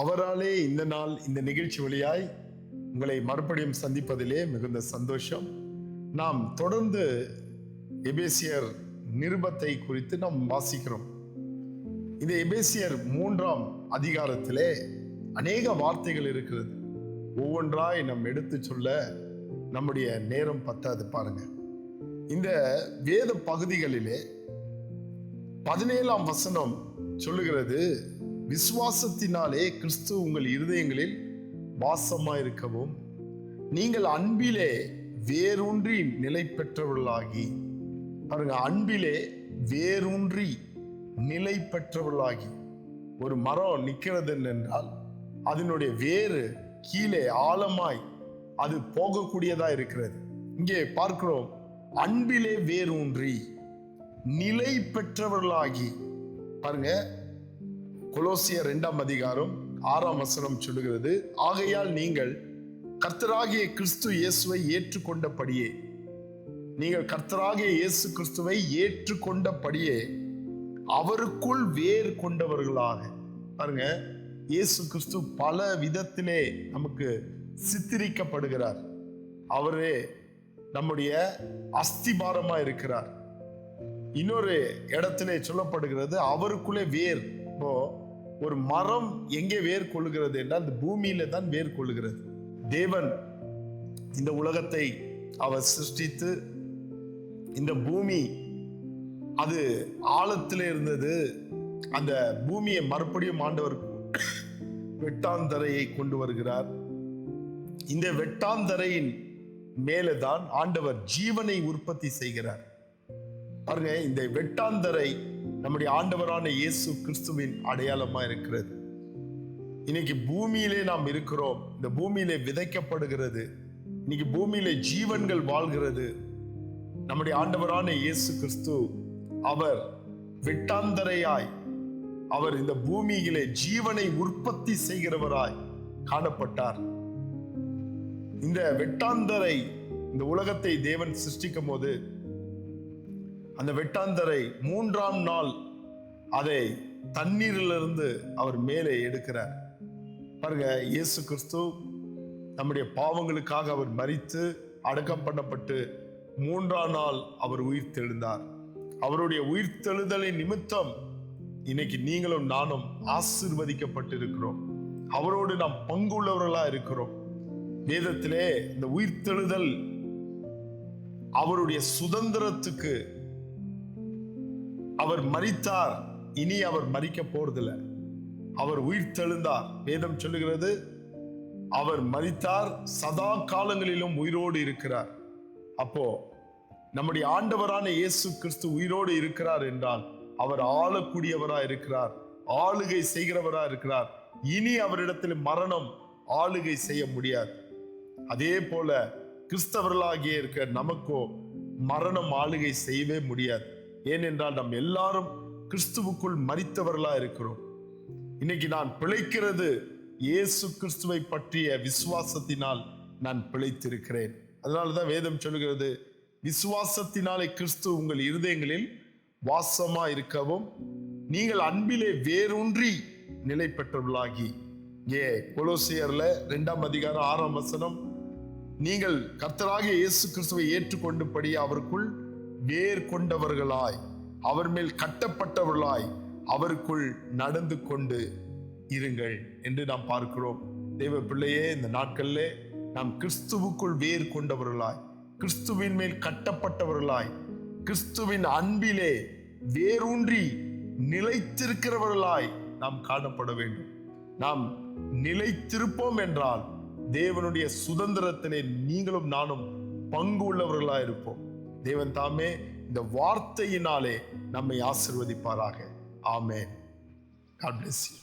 அவராலே இந்த நாள் இந்த நிகழ்ச்சி வழியாய் உங்களை மறுபடியும் சந்திப்பதிலே மிகுந்த சந்தோஷம். நாம் தொடர்ந்து எபேசியர் நிருபத்தை குறித்து நாம் வாசிக்கிறோம். இந்த எபேசியர் 3ஆம் அதிகாரத்திலே அநேக வார்த்தைகள் இருக்கிறது. ஒவ்வொன்றாய் நாம் எடுத்து சொல்ல நம்முடைய நேரம் பத்தாது. பாருங்க, இந்த வேத பகுதிகளிலே 17ஆம் வசனம் சொல்லுகிறது, விசுவாசத்தினாலே கிறிஸ்து உங்கள் இருதயங்களில் வாசமாயிருக்கவும் நீங்கள் அன்பிலே வேரூன்றி நிலை பெற்றவர்களாகி. பாருங்க, அன்பிலே வேரூன்றி நிலை பெற்றவர்களாகி. ஒரு மரம் நிற்கிறது என்றால் அதனுடைய வேறு கீழே ஆழமாய் அது போகக்கூடியதா இருக்கிறது. இங்கே பார்க்கிறோம், அன்பிலே வேரூன்றி நிலை பெற்றவர்களாகி. பாருங்க, கொலோசியர் 2ஆம் அதிகாரம் 6ஆம் வசனம் சொல்லுகிறது, ஆகையால் நீங்கள் கர்த்தராகிய கிறிஸ்து இயேசுவை ஏற்றுக்கொண்டபடியே, நீங்கள் கர்த்தராகிய இயேசு கிறிஸ்துவை ஏற்றுக்கொண்டபடியே அவருக்குள் வேர் கொண்டவர்களாக. பாருங்க, இயேசு கிறிஸ்து பல விதத்திலே நமக்கு சித்தரிக்கப்படுகிறார். அவரே நம்முடைய அஸ்திபாரமா இருக்கிறார். இன்னொரு இடத்திலே சொல்லப்படுகிறது, அவருக்குள்ளே வேர். இப்போ ஒரு மரம் எங்கே வேர் கொள்ளுகிறது என்றால் அந்த பூமியில தான் வேர் கொள்ளுகிறது. தேவன் இந்த உலகத்தை அவர் சிருஷ்டித்து, இந்த பூமி அது ஆழத்தில் இருந்தது. அந்த பூமியை மறுபடியும் ஆண்டவர் வெட்டாந்தரையை கொண்டு வருகிறார். இந்த வெட்டாந்தரையின் மேலேதான் ஆண்டவர் ஜீவனை உற்பத்தி செய்கிறார். பாருங்க, இந்த வெட்டாந்தரை நம்முடைய ஆண்டவரான இயேசு கிறிஸ்துவின் அடையாளமா இருக்கிறது. இன்னைக்கு பூமியிலே நாம் இருக்கிறோம். இந்த பூமியிலே விதைக்கப்படுகிறது. இன்னைக்கு பூமியிலே ஜீவன்கள் வாழ்கிறது. நம்முடைய ஆண்டவரான இயேசு கிறிஸ்து அவர் வெட்டாந்தரையாய், அவர் இந்த பூமியிலே ஜீவனை உற்பத்தி செய்கிறவராய் காணப்பட்டார். இந்த வெட்டாந்தரை, இந்த உலகத்தை தேவன் சிருஷ்டிக்கும் போது அந்த வெட்டாந்தரை 3ஆம் நாள் அதை தண்ணீரிலிருந்து அவர் மேலே எடுக்கிறார். பாருங்க, இயேசு கிறிஸ்து நம்முடைய பாவங்களுக்காக அவர் மரித்து அடக்கம் பண்ணப்பட்டு 3ஆம் நாள் அவர் உயிர் தெழுந்தார். அவருடைய உயிர் தெழுதலின் நிமித்தம் இன்னைக்கு நீங்களும் நானும் ஆசீர்வதிக்கப்பட்டு இருக்கிறோம். அவரோடு நாம் பங்குள்ளவர்களா இருக்கிறோம். வேதத்திலே இந்த உயிர் தெழுதல் அவருடைய சுதந்திரத்துக்கு, அவர் மரித்தார், இனி அவர் மரிக்க போறதில்லை. அவர் உயிர் தெழுந்தார். வேதம் சொல்லுகிறது, அவர் மரித்தார், சதா காலங்களிலும் உயிரோடு இருக்கிறார். அப்போ நம்முடைய ஆண்டவரான இயேசு கிறிஸ்து உயிரோடு இருக்கிறார் என்றால் அவர் ஆளக்கூடியவரா இருக்கிறார், ஆளுகை செய்கிறவரா இருக்கிறார். இனி அவரிடத்தில் மரணம் ஆளுகை செய்ய முடியாது. அதே போல கிறிஸ்தவர்களாகிய இருக்க நமக்கோ மரணம் ஆளுகை செய்யவே முடியாது. ஏனென்றால் நாம் எல்லாரும் கிறிஸ்துவுக்குள் மரித்தவர்களா இருக்கிறோம். இன்னைக்கு நான் பிழைக்கிறது இயேசு கிறிஸ்துவை பற்றிய விசுவாசத்தினால் நான் பிழைத்திருக்கிறேன். அதனாலதான் வேதம் சொல்லுகிறது, விசுவாசத்தினாலே கிறிஸ்து உங்கள் இருதயங்களில் வாசமா இருக்கவும் நீங்கள் அன்பிலே வேரூன்றி நிலை பெற்றவர்களாகி. கொலோசியர்ல 2ஆம் அதிகாரம் 6ஆம் வசனம், நீங்கள் கர்த்தராகிய இயேசு கிறிஸ்துவை ஏற்றுக்கொண்டபடி அவருக்குள் வேர் கொண்டவர்களாய், அவர் மேல் கட்டப்பட்டவர்களாய் அவருக்குள் நடந்து கொண்டு இருங்கள் என்று நாம் பார்க்கிறோம். தேவ பிள்ளையே, இந்த நாட்கள்ல நாம் கிறிஸ்துவுக்குள் வேர் கொண்டவர்களாய், கிறிஸ்துவின் மேல் கட்டப்பட்டவர்களாய், கிறிஸ்துவின் அன்பிலே வேரூன்றி நிலைத்திருக்கிறவர்களாய் நாம் காணப்பட வேண்டும். நாம் நிலைத்திருப்போம் என்றால் தேவனுடைய சுதந்திரத்திலே நீங்களும் நானும் பங்கு உள்ளவர்களாய் இருப்போம். தேவன் தாமே இந்த வார்த்தையினாலே நம்மை ஆசீர்வதிப்பாராக. ஆமென். God bless you.